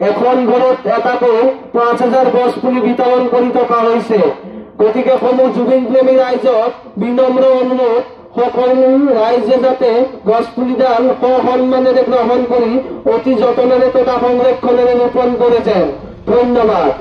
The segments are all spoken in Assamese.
এখন ঘৰত এটাকে 5000 গছ পুলি বিতৰণ কৰি থকা হৈছে। গতিকে সমূহ জুবিন প্ৰেমী ৰাইজক বিনম্ৰ অনুৰোধ, সকলো ৰাইজে যাতে গছ পুলিডাল সন্মানেৰে গ্ৰহণ কৰি অতি যতনেৰে তথা সংৰক্ষণেৰে ৰোপণ কৰে যেন। ধন্যবাদ।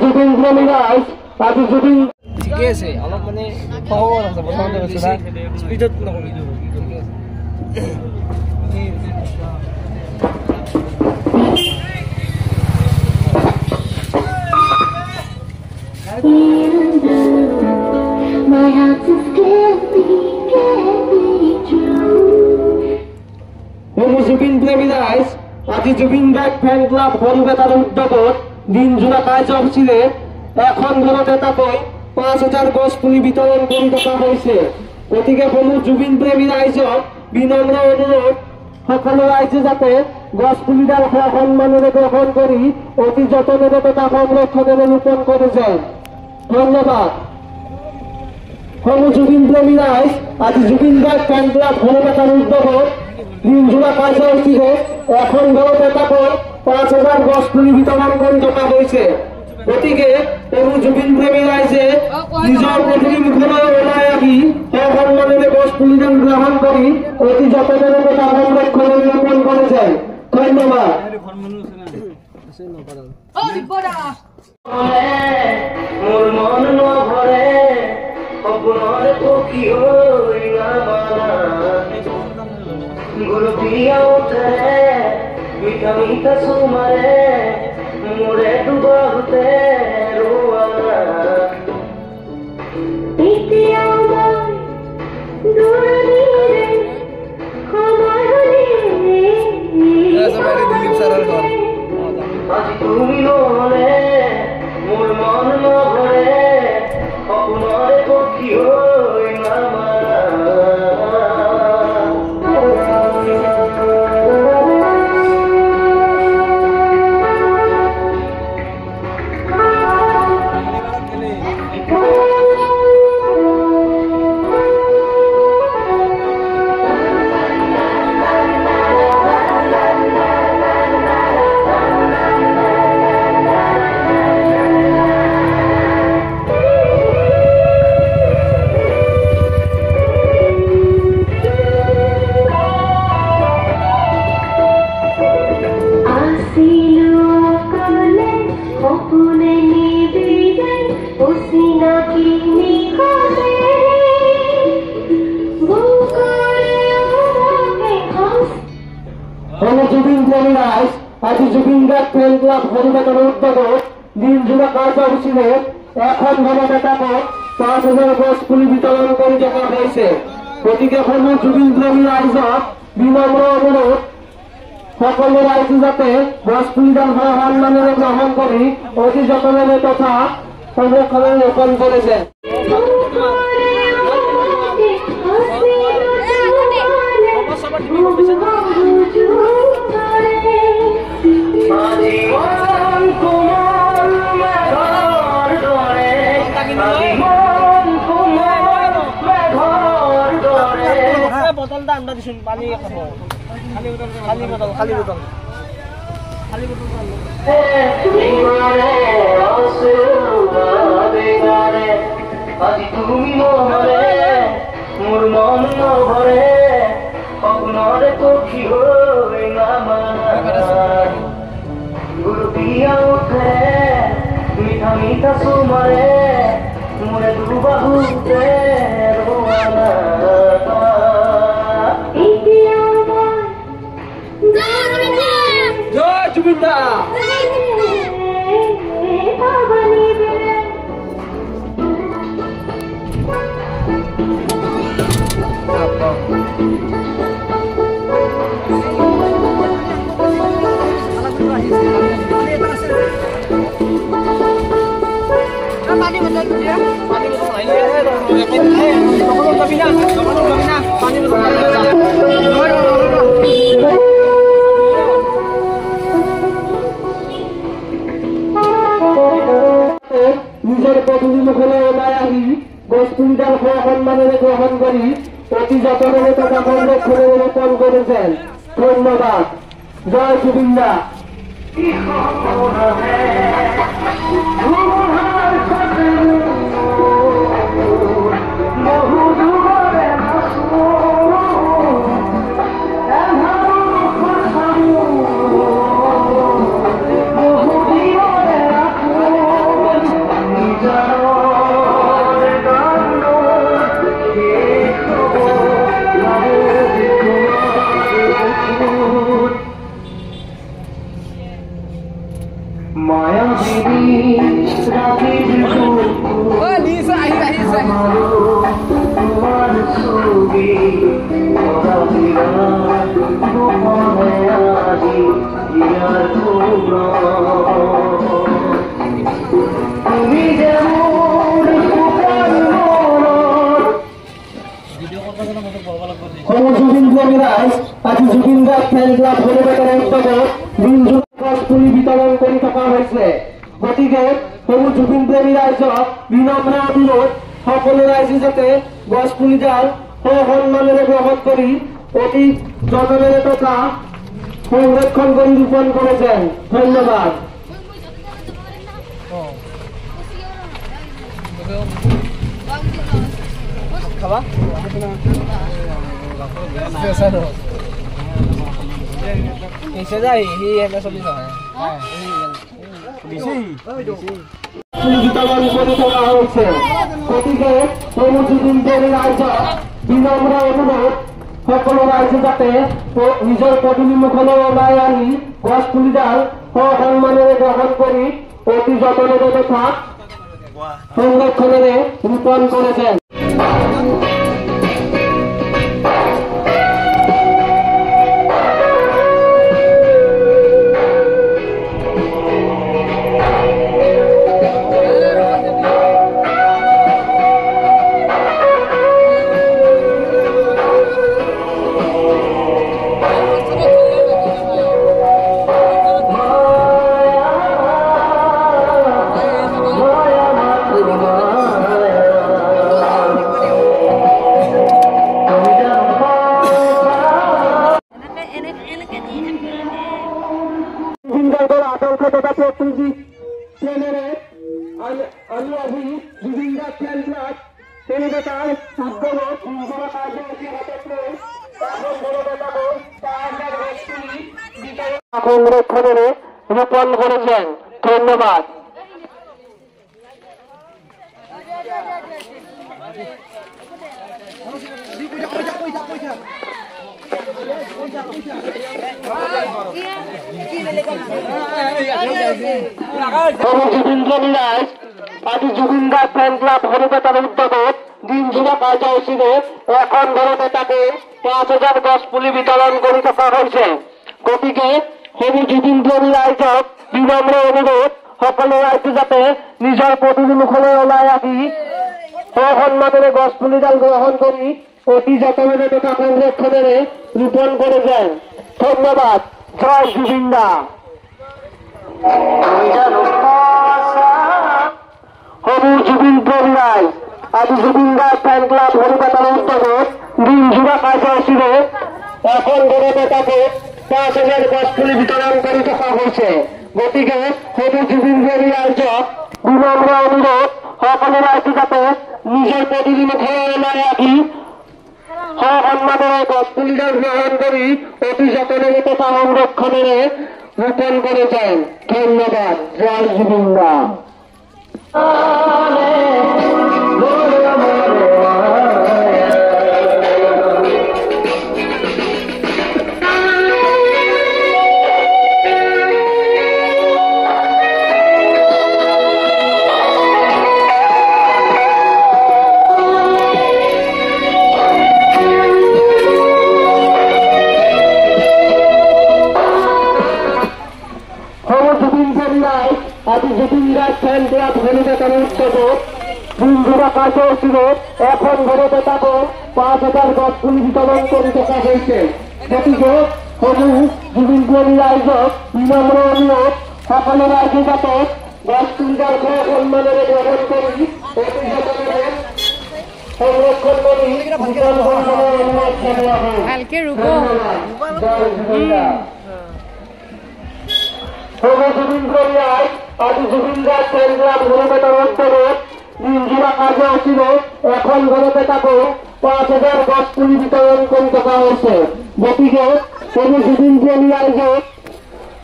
জুবিন প্ৰেমী ৰাইজ আজি জুবিন ঠিকে আছে, অলপ মানে সহজ আছে প্ৰথমতে কৈছো না, স্পীডত নকবি। জুবিন প্ৰেমী ৰাইজ আজি জুবিন গাৰ্গ ফেন ক্লাব সৰুবেটাৰ উদ্যোগত দিনজোৰা কাৰ্যসূচীৰে এখন ঘৰত এটাকৈ 5000 গছ পুলি বিতৰণ কৰি থকা হৈছে। গতিকে সমূহ জুবিন প্ৰেমী ৰাইজক বিনম্ৰ অনুৰোধ, সকলো ৰাইজে যাতে গছ পুলিডাল সন্মানেৰে গ্ৰহণ কৰি অতি যতনেৰে তথা সংৰক্ষণেৰে ৰোপণ কৰে যেন। ধন্যবাদ। সমূহ জুবিন প্ৰেমী ৰাইজ আজি জুবিন গাৰ্গ ফেন ক্লাব সৰুবেটাৰ উদ্যোগত দিনজোৰা কাৰ্যসূচীৰে এখন ঘৰত এটাকৈ 5000 গছ পুলি বিতৰণ কৰি থকা হৈছে। গতিকে সমূহ জুবিন প্ৰেমী ৰাইজে নিজৰ প্ৰতিনিধিসকলৰ সপোনৰে পক্ষী হৈ নামানা গুলপীয়া উঠে মিঠা মিঠা চুমাৰে মোৰে ডুবাওঁতে ৰোৱানা এতিয়াও মই দূৰণিৰে সময় আজি তুমি নহ'লে মোৰ মন নভৰে সপোনৰে পক্ষী হৈ নামানা জুবিন প্রেমী রাইজ আজি জুবিন গার্গ ফ্যান ক্লাব হরিবেতনের উদ্যোগত দিনজোড়া কার্যসূচীতে এখন গণনেতাকে ৫,০০০ গছ পুলি বিতরণ করে দেখা হয়েছে। গতিকে সমূহ জুবিন প্রেমী রাইজক বিনম্র অনুরোধ সকলে রাইজ যাতে গছ পুলিদান সন্মানেৰে গ্ৰহণ কৰে অতি যতনেৰে তথা সংরক্ষণে রোপণ করেছে। বটলটা আনবা দিছোন পানী খাব খালি বটল আজি তুমি নহ'লে মোৰ মন নভৰে সপোনৰে পক্ষী হৈ নামানা গুলপীয়া উঠে মিঠা মিঠা চুমাৰে মোৰে দুবাহুতে ৰোৱানা জয় জুবিন দা নিজেৰ পদবী মুখলে ওলাই আহি গছ পুলিদান সন্মানেৰে গ্ৰহণ কৰি অতি যতনেৰে তথা সংরক্ষণে রোপণ করেছেন। ধন্যবাদ। জয় জুবিন দা। মায়া দেবী তোমার ছবি তুমি যেমন জুবিন প্রেমী রাইজ আজি জুবিন গার্গ ফ্যান ক্লাব হরিবেতনের উদ্যোগত দিনজোড়া গছ পুলি বিতরণ করে থকা হয়েছে। গতিকে সমূহ জুবিন প্রেমী রাইজক বিনম্র অনুরোধ সকলে রাইজে যাতে গছ পুলিদান সন্মানেৰে গ্ৰহণ কৰি অতি যতনেৰে তথা সংরক্ষণ করে রোপণ করেছেন। ধন্যবাদ। খাবা Bisa dah, ini yang dah 40 dah. Bisa. বিতরণ করে দেওয়া হয়েছে। গতিকে কর্মজীবীদের আয়োজক বিনম্র অনুরোধ সকল রাজ্য যাতে নিজের প্রতিনিমুখলে আনি গছ পুলিদার সম্মানের গ্রহণ করি অতি যত্নের তথা সংরক্ষণে রূপণ করেছেন। সংরক্ষণে রূপণ করেছেন। ধন্যবাদ। আদি জুবিনদার ফ্যান ক্লাব হরিবেতার উদ্যোগত দিন জুড়ে কার্যসূচিতে এখন ঘরতে তাকে 5,000 গছ পুলি বিতরণ করে থাকা হয়েছে। গতিকে হবু জুবিনদার আয়োজক বিনম্র অনুরোধ সকলে রাজ্য যাতে নিজের প্রতিনিধিমুখলৈ ওলাই আহি সন্মানেৰে গছ পুলিডাল গ্ৰহণ কৰি অতি যত্নেৰে তথা সংৰক্ষণেৰে রূপণ করেছেন। ধন্যবাদ। জয় জুবিনদা। হবু জুবিন প্রেমী আদি জুবিনদার ফ্যান ক্লাব হরিবেতার উদ্যোগত দিন জুড়ে কার্যসূচিতে এখন ঘরতে তাকে 5,000 গছ পুলি বিতরণ করে থাকা হয়েছে। গতিকে হবু জুবিন প্রেমী আয়োজক বিনম্র অনুরোধ সকলে রাজ্য যাতে নিজের প্রতিনিধিমুখলৈ ওলাই আহি সন্মানেৰে গছ পুলিডাল গ্ৰহণ কৰি অতি যত্নেৰে তথা সংৰক্ষণেৰে রূপণ করেছেন। ধন্যবাদ। জয় জুবিনদা। আদি জুবিনদার ফ্যান ক্লাব হরিবেতার উদ্যোগত দিন জুড়ে কার্যসূচিতে এখন ঘরতে তাকে 5,000 গছ পুলি বিতরণ করে থাকা হয়েছে। গতিকে হবু জুবিন প্রেমীর আয়োজক বিনম্র অনুরোধ সকলে রাজ্য যাতে গছ পুলিদার সম্মানেৰে গ্ৰহণ কৰি অতি যত্নেৰে সংরক্ষণ করি অনুরোধ জানাওয়া হয়। হবু জুবিন প্রেমী আদি জুবিনদার ফ্যান ক্লাব হরিবেতার উদ্যোগত দিন জুড়ে কার্যসূচিতে এখন ঘরতে তাকে 5,000 গছ পুলি বিতরণ করে থাকা হয়েছে। গতিকে হবু জুবিন প্রেমী আয়োজক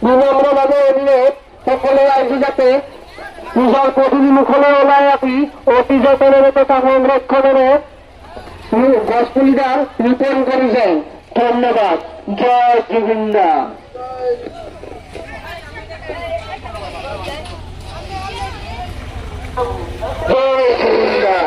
বিনম্রভাবে অনুরোধ সকলে রাজ্য যাতে নিজের প্রতিনিধিমুখলৈ ওলাই আহি অতি যত্নেৰে তথা সংৰক্ষণেৰে গছ পুলিডাল ৰূপণ কৰেছেন। ধন্যবাদ। জয় জুবিনদা। জয় জুবিনদা।